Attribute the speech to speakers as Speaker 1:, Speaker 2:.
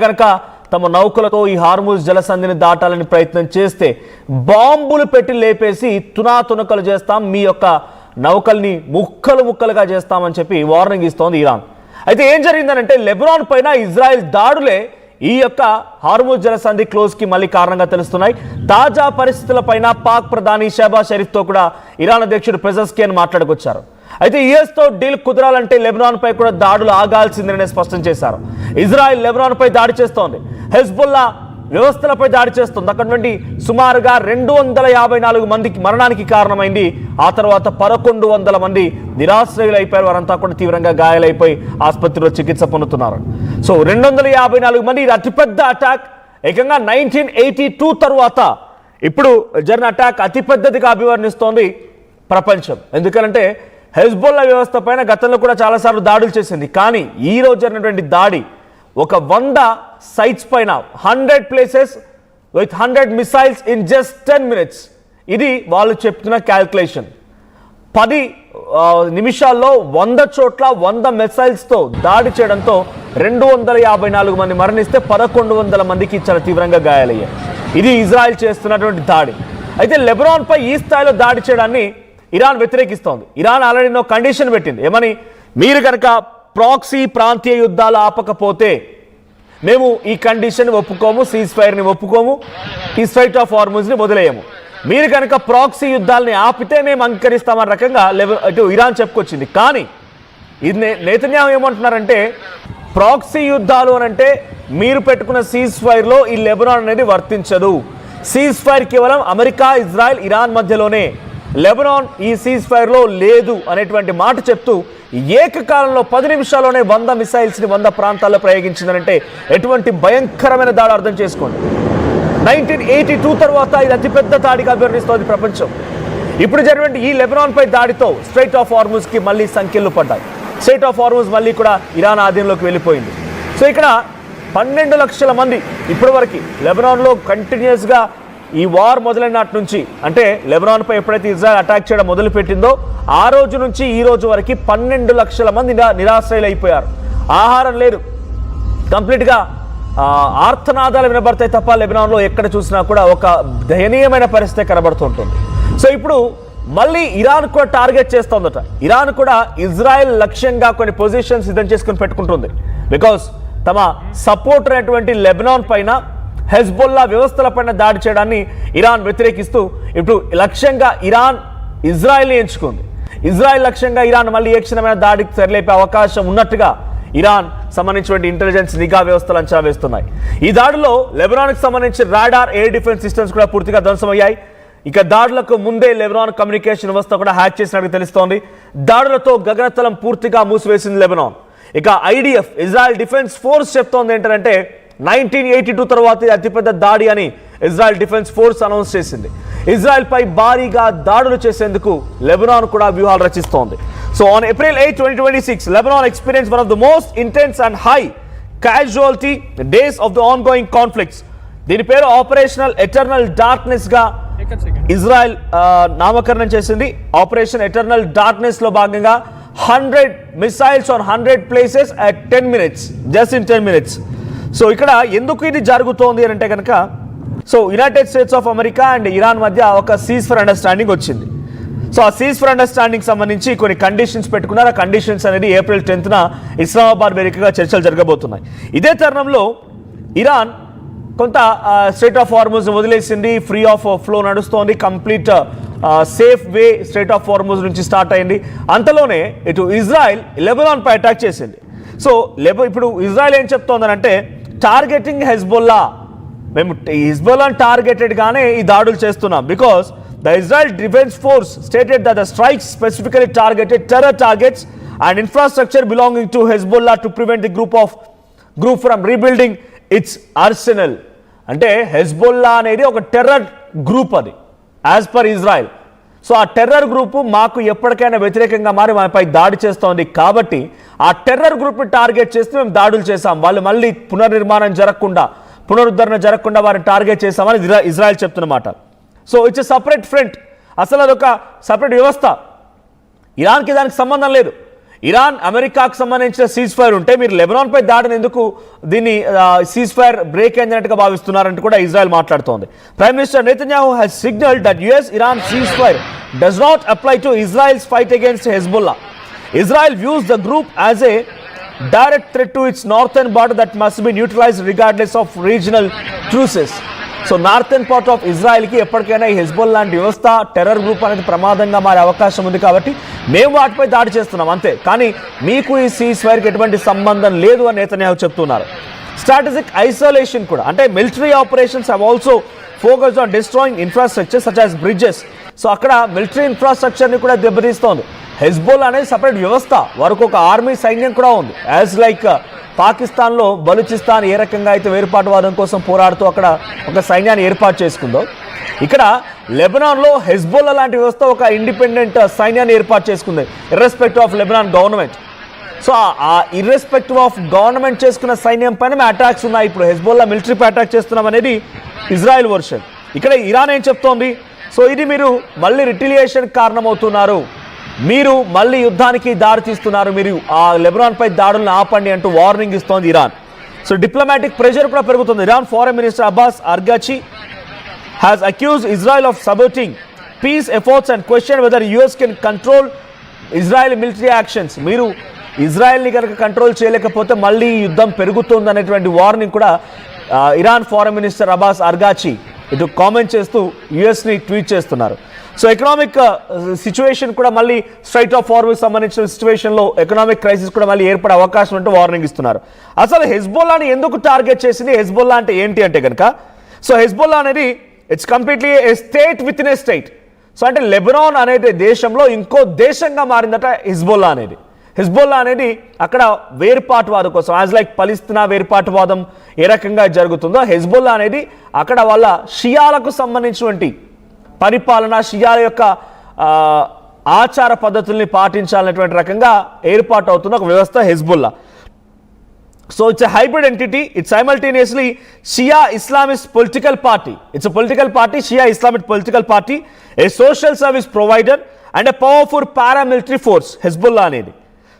Speaker 1: కనుక తమ నౌకలతో ఈ హార్ముజ్ జలసంధిని దాటాలని ప్రయత్నం చేస్తే బాంబులు పెట్టి లేపేసి తునాతునకలు చేస్తాం, మీ యొక్క నౌకల్ని ముక్కలు ముక్కలుగా చేస్తామని చెప్పి వార్నింగ్ ఇస్తోంది ఇరాన్. అయితే ఏం జరిగిందనంటే లెబనాన్ పైన ఇజ్రాయెల్ దాడులే ఈ యొక్క హార్ముజ్ జలసంధి క్లోజ్కి మళ్ళీ కారణంగా తెలుస్తున్నాయి. తాజా పరిస్థితులపైన పాక్ ప్రధాని షహబాజ్ షరీఫ్తో కూడా ఇరాన్ అధ్యక్షుడు పెజెస్కియాన్ మాట్లాడుకొచ్చారు. అయితే యుఎస్తో డీల్ కుదరాలంటే లెబనాన్ పై కూడా దాడులు ఆగాల్సిందని స్పష్టం చేశారు. ఇజ్రాయెల్ లెబనాన్ పై దాడి చేస్తోంది, హెజ్బుల్లా వ్యవస్థలపై దాడి చేస్తుంది. అక్కడ నుండి సుమారుగా 254 మందికి మరణానికి కారణమైంది. ఆ తర్వాత 1100 మంది నిరాశ్రయులు అయిపోయారు. వారంతా కూడా తీవ్రంగా గాయాలైపోయి ఆసుపత్రిలో చికిత్స పొందుతున్నారు. సో 254 మంది, ఇది అతిపెద్ద అటాక్. ఏకంగా 1982 తర్వాత ఇప్పుడు జరిగిన అటాక్ అతిపెద్దదిగా అభివర్ణిస్తోంది ప్రపంచం. ఎందుకంటే హెజ్బుల్లా వ్యవస్థ పైన గతంలో కూడా చాలాసార్లు దాడులు చేసింది. కానీ ఈ రోజు జరిగినటువంటి దాడి ఒక 100 సైట్స్ పైన 100 places with 100 missiles in just 10 minutes. ఇది వాళ్ళు చెప్తున్న క్యాల్కులేషన్. 10 నిమిషాల్లో 100 చోట్ల 100 మిసైల్స్తో దాడి చేయడంతో 254 మంది మరణిస్తే 1100 మందికి చాలా తీవ్రంగా గాయాలయ్యాయి. ఇది ఇజ్రాయెల్ చేస్తున్నటువంటి దాడి. అయితే లెబనాన్ పై ఈ స్థాయిలో దాడి చేయడాన్ని ఇరాన్ వ్యతిరేకిస్తోంది. ఇరాన్ ఆల్రెడీ నో కండిషన్ పెట్టింది. ఏమని? మీరు కనుక ప్రాక్సీ ప్రాంతీయ యుద్ధాలు ఆపకపోతే మేము ఈ కండిషన్ ఒప్పుకోము, సీజ్ ఫైర్ని ఒప్పుకోము, ఈ స్ట్రైట్ ఆఫ్ హార్ముజ్ని వదిలేయము. మీరు కనుక ప్రాక్సీ యుద్ధాలని ఆపితే మేము అంగీకరిస్తామన్న రకంగా ఇటు ఇరాన్ చెప్పుకొచ్చింది. కానీ ఇది నేతన్యాహు ఏమంటున్నారంటే ప్రాక్సీ యుద్ధాలు అని అంటే మీరు పెట్టుకున్న సీజ్ ఫైర్లో ఈ లెబనాన్ అనేది వర్తించదు. సీజ్ ఫైర్ కేవలం అమెరికా, ఇజ్రాయెల్, ఇరాన్ మధ్యలోనే, లెబనాన్ ఈ సీజ్ ఫైర్లో లేదు అనేటువంటి మాట చెప్తూ ఏకకాలంలో 10 నిమిషాల్లోనే 100 మిసైల్స్ని 100 ప్రాంతాల్లో ప్రయోగించిందనంటే ఎటువంటి భయంకరమైన దాడి అర్థం చేసుకోండి. 1982 తర్వాత ఇది అతిపెద్ద దాడిగా అభివర్ణిస్తోంది ప్రపంచం. ఇప్పుడు జరిగిన ఈ లెబనాన్ పై దాడితో స్ట్రైట్ ఆఫ్ హార్ముజ్కి మళ్ళీ సంఖ్యలు పడ్డాయి. స్ట్రైట్ ఆఫ్ హార్ముజ్ మళ్ళీ కూడా ఇరాన్ ఆధీనంలోకి వెళ్ళిపోయింది. సో ఇక్కడ 12 లక్షల మంది ఇప్పటి వరకు లెబనాన్లో కంటిన్యూస్గా ఈ వార్ మొదలైన నాటి నుంచి, అంటే లెబనాన్ పై ఎప్పుడైతే ఇజ్రాయెల్ అటాక్ చేయడం మొదలుపెట్టిందో ఆ రోజు నుంచి ఈ రోజు వరకు 12 లక్షల మంది నిరాశ్రయులు అయిపోయారు. ఆహారం లేదు, కంప్లీట్గా ఆర్తనాదాలు వినబడతాయి తప్ప లెబనాన్లో ఎక్కడ చూసినా కూడా ఒక దయనీయమైన పరిస్థితి కనబడుతుంటుంది. సో ఇప్పుడు మళ్ళీ ఇరాన్ కూడా టార్గెట్ చేస్తోందట. ఇరాన్ కూడా ఇజ్రాయెల్ లక్ష్యంగా కొన్ని పొజిషన్స్ సిద్ధం చేసుకుని పెట్టుకుంటుంది. బికాస్ తమ సపోర్టర్ అయినటువంటి లెబనాన్ పైన, హెజ్బుల్లా వ్యవస్థలపైన దాడి చేయడాన్ని ఇరాన్ వ్యతిరేకిస్తూ ఇప్పుడు లక్ష్యంగా ఇరాన్ ఇజ్రాయెల్ని ఎంచుకుంది. ఇజ్రాయెల్ లక్ష్యంగా ఇరాన్ మళ్ళీ ఏ క్షణమైన దాడికి తెరలేపే అవకాశం ఉన్నట్టుగా ఇరాన్ సంబంధించినటువంటి ఇంటెలిజెన్స్ నిఘా వ్యవస్థలు అంచనా వేస్తున్నాయి. ఈ దాడిలో లెబనాన్కి సంబంధించిన రాడార్, ఎయిర్ డిఫెన్స్ సిస్టమ్స్ కూడా పూర్తిగా ధ్వంసమయ్యాయి. ఇక దాడులకు ముందే లెబనాన్ కమ్యూనికేషన్ వ్యవస్థ కూడా హ్యాక్ చేసినట్టు తెలుస్తోంది. దాడులతో గగనతలం పూర్తిగా మూసివేసింది లెబనాన్. ఇక ఐడిఎఫ్, ఇజ్రాయెల్ డిఫెన్స్ ఫోర్స్ చెప్తోంది ఏంటంటే 1982 తర్వాత అతిపెద్ద దాడి అని ఇజ్రాయెల్ డిఫెన్స్ ఫోర్స్ అనౌన్స్ చేసింది. ఇజ్రాయెల్ పై భారీగా దాడులు చేసేందుకు లెబనాన్ కూడా వ్యూహాలు రచిస్తోంది. So on April 8, 2026, Lebanon experienced one of the most intense and high casualty days of the ongoing conflicts. దీని పేరు ఆపరేషనల్ ఎటర్నల్ డార్క్నెస్ గా ఇజ్రాయెల్ నామకరణం చేసింది. ఆపరేషన్ ఎటర్నల్ డార్క్నెస్ లో భాగంగా 100 missiles on 100 places at 10 minutes, just in 10 minutes. So ఇక్కడ ఎందుకు ఇది జరుగుతోంది అని అంటే కనుక, so United states of America and Iran మధ్య ఒక సీజ్ ఫర్ అండర్స్టాండింగ్ వచ్చింది. సో ఆ సీజ్ ఫర్ అండర్స్టాండింగ్ సంబంధించి కొన్ని కండిషన్స్ పెట్టుకున్నారు. ఆ కండిషన్స్ అనేది April 10న ఇస్లామాబాద్ వేదికగా చర్చలు జరగబోతున్నాయి. ఇదే తరుణంలో ఇరాన్ కొంత స్ట్రైట్ ఆఫ్ హార్ముజ్ వదిలేసింది, ఫ్రీ ఆఫ్ ఫ్లో నడుస్తోంది, complete safe way straight of Hormuz నుంచి స్టార్ట్ అయింది. అంతలోనే ఇటు ఇజ్రాయెల్ లెబనాన్ పై అటాక్ చేసింది. సో ఇప్పుడు ఇజ్రాయెల్ ఏం చెప్తోందనంటే టార్గెటింగ్ హెజ్బుల్లా, మేము హిజ్బుల్లాను టార్గెటెడ్గానే ఈ దాడులు చేస్తున్నాం. Because the Israel defence force stated that the strikes specifically targeted terror targets and infrastructure belonging to Hezbollah to prevent the group from rebuilding it's Arsenal. అంటే Hezbollah అనేది ఒక terror group, అది as per Israel. So ఆ terror group మాకు ఎప్పటికైనా వ్యతిరేకంగా మారి మాపై దాడి చేస్తోంది. కాబట్టి ఆ టెర్రర్ గ్రూప్ని టార్గెట్ చేస్తే మేము దాడులు చేశాం, వాళ్ళు మళ్ళీ పునరుద్ధరణ జరగకుండా వారిని టార్గెట్ చేశామని ఇజ్రాయెల్ చెప్తున్నమాట. So it's a separate front. అసలు అదొక సపరేట్ వ్యవస్థ. ఇరాన్కి దానికి సంబంధం లేదు. ఇరాన్ అమెరికాకు సంబంధించిన సీజ్ ఫైర్ ఉంటే మీరు లెబనాన్ పై దాడిని ఎందుకు దీన్ని సీజ్ ఫైర్ బ్రేక్ అయినట్టుగా భావిస్తున్నారంటూ కూడా ఇజ్రాయెల్ మాట్లాడుతోంది. Prime minister Netanyahu has signaled that US-Iran ceasefire does not apply to Israel's fight against Hezbollah. Israel views the group as a direct threat to its northern border that must be neutralized regardless of regional truces. So northern part of ఇజ్రాయెల్కి ఎప్పటికైనా ఈ హెజ్బోల్ లాంటి వ్యవస్థ terror group అనేది ప్రమాదంగా మారే అవకాశం ఉంది కాబట్టి మేము వాటిపై దాడి చేస్తున్నాం అంతే, కానీ మీకు ఈ సీజ్ ఫైర్కి ఎటువంటి సంబంధం లేదు అని నెతన్యాహు చెప్తున్నారు. స్ట్రాటజిక్ ఐసోలేషన్ కూడా, అంటే military operations have also focused on destroying infrastructure such as bridges. So అక్కడ మిలిటరీ ఇన్ఫ్రాస్ట్రక్చర్ని కూడా దెబ్బతీస్తోంది. హెజ్బోల్ అనేది సపరేట్ వ్యవస్థ, వారికి ఒక ఆర్మీ సైన్యం కూడా ఉంది. యాజ్ లైక్ పాకిస్తాన్లో బలూచిస్తాన్ ఏ రకంగా అయితే వేరుపాటువాదం కోసం పోరాడుతూ అక్కడ ఒక సైన్యాన్ని ఏర్పాటు చేసుకుందో, ఇక్కడ లెబనాన్లో హెజ్బోల్లా లాంటి వ్యవస్థ ఒక ఇండిపెండెంట్ సైన్యాన్ని ఏర్పాటు చేసుకుంది irrespective of Lebanon government. So ఆ ఇర్రెస్పెక్టివ్ ఆఫ్ గవర్నమెంట్ చేసుకున్న సైన్యం పైన అటాక్స్ ఉన్నాయి. ఇప్పుడు హెజ్బోల్లా మిలిటరీపై అటాక్ చేస్తున్నాం అనేది ఇజ్రాయెల్ వర్షన్. ఇక్కడ ఇరాన్ ఏం చెప్తోంది, సో ఇది మీరు మళ్ళీ రిటిలియేషన్ కారణమవుతున్నారు, మీరు మళ్ళీ యుద్ధానికి దారి తీస్తున్నారు, మీరు ఆ లెబనాన్పై దాడులను ఆపండి అంటూ వార్నింగ్ ఇస్తోంది ఇరాన్. సో డిప్లొమాటిక్ ప్రెషర్ కూడా పెరుగుతుంది. Iran foreign minister Abbas Araghchi has accused Israel of saboting peace efforts and questioned whether US can control Israeli military actions. మీరు ఇజ్రాయెల్ని కనుక కంట్రోల్ చేయలేకపోతే మళ్ళీ యుద్ధం పెరుగుతుంది అనేటువంటి వార్నింగ్ కూడా ఇరాన్ ఫారెన్ మినిస్టర్ అబ్బాస్ అర్గాచి ఇటు కామెంట్ చేస్తూ యుఎస్ని ట్వీట్ చేస్తున్నారు. సో ఎకనామిక్ సిచ్యువేషన్ కూడా మళ్ళీ స్ట్రైట్ ఆఫ్ హార్మూజ్ సంబంధించిన సిచ్యువేషన్లో ఎకనామిక్ క్రైసిస్ కూడా మళ్ళీ ఏర్పడే అవకాశం అంటూ వార్నింగ్ ఇస్తున్నారు. అసలు హెజ్బోల్లాని ఎందుకు టార్గెట్ చేసింది, హెజ్బోల్లా అంటే ఏంటి అంటే కనుక, సో హెజ్బోల్లా అనేది it's completely A state with in a state. So అంటే లెబనాన్ అనేది దేశంలో ఇంకో దేశంగా మారిందట హిజ్బోల్లా అనేది. హిజ్బోల్లా అనేది అక్కడ వేర్పాటువాదం కోసం, యాజ్ లైక్ పలిస్తీనా వేర్పాటువాదం ఏ రకంగా జరుగుతుందో, హెజ్బోల్లా అనేది అక్కడ వాళ్ళ షియాలకు సంబంధించినటువంటి పరిపాలన, షియాల యొక్క ఆచార పద్ధతుల్ని పాటించాలనేటువంటి రకంగా ఏర్పాటు అవుతున్న ఒక వ్యవస్థ Hezbollah. So it's a hybrid entity. It's simultaneously Shia Islamist political party. It's a political party, Shia Islamic political party, a social service provider and a powerful paramilitary force, Hezbollah అనేది.